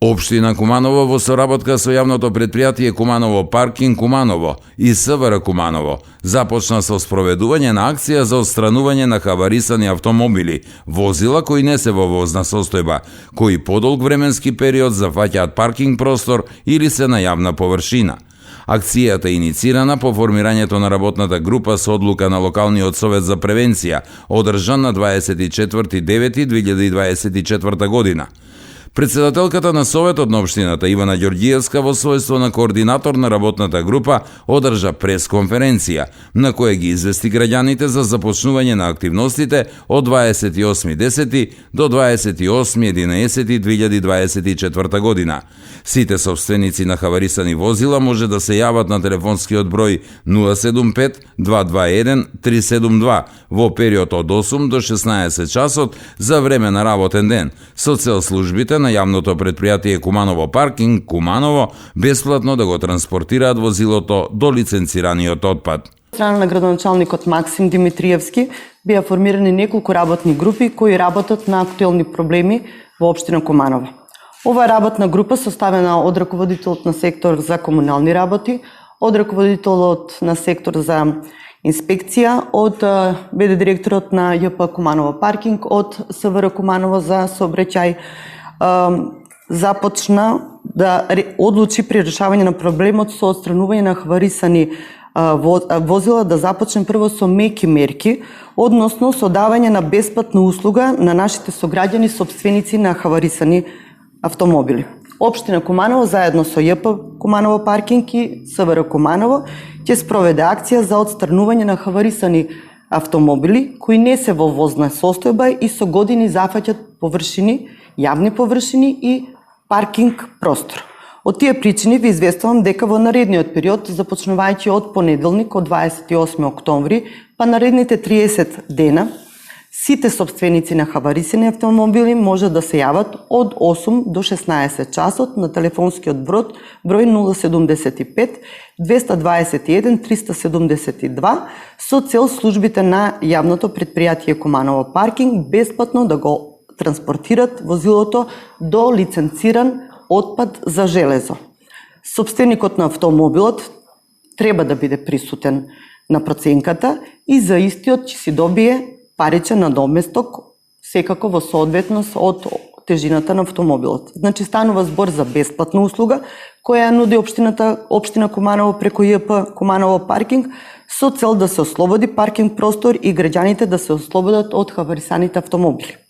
Општина Куманово во соработка со јавното претпријатие Куманово паркинг Куманово и СВР Куманово започна со спроведување на акција за отстранување на хаварисани автомобили, возила кои не се во возна состојба, кои подолг временски период зафаќаат паркинг простор или се на јавна површина. Акцијата е иницирана по формирањето на работната група со одлука на локалниот совет за превенција, одржан на 24.9.2024 година. Председателката на Советот на општината Ивана Ѓорѓиевска во својство на координатор на работната група одржа пресконференција, на која ги извести граѓаните за започнување на активностите од 28.10. до 28.11.2024 година. Сите собственици на хаварисани возила може да се јават на телефонскиот број 075-221-372 во период од 8 до 16 часот за време на работен ден, со цел службите на јавното претпријатие Куманово паркинг Куманово бесплатно да го транспортираат возилото до лиценцираниот отпад. Страна на градоначалникот Максим Димитриевски беа формирани неколку работни групи кои работат на актуелни проблеми во општина Куманово. Ова работна група составена од раководителот на сектор за комунални работи, од раководителот на сектор за инспекција, од БД директорот на ЈП Куманово паркинг, од СВР Куманово за сообраќај, започна да одлучи при решавање на проблемот со отстранување на хаварисани возила, да започне прво со меки мерки, односно со давање на бесплатна услуга на нашите сограѓани собственици на хаварисани автомобили. Општина Куманово заедно со ЈП Куманово паркинг и СВР Куманово ќе спроведе акција за отстранување на хаварисани автомобили кои не се во возна состојба и со години зафаќаат површини, јавни површини и паркинг простор. Од тие причини ви известувам дека во наредниот период, започнувајќи од понеделник од 28 октомври, па наредните 30 дена, сите собственици на хаварисани автомобили може да се јават од 8 до 16 часот на телефонскиот број 075 221 372 со цел службите на јавното претпријатие Куманово паркинг бесплатно да го транспортират возилото до лиценциран отпад за железо. Собственикот на автомобилот треба да биде присутен на проценката и за истиот ќе си добие паричен надоместок, секако во соодветност од тежината на автомобилот. Значи станува збор за бесплатна услуга која нуди општина Куманово преку ЈП Куманово паркинг со цел да се ослободи паркинг простор и граѓаните да се ослободат од хаварисаните автомобили.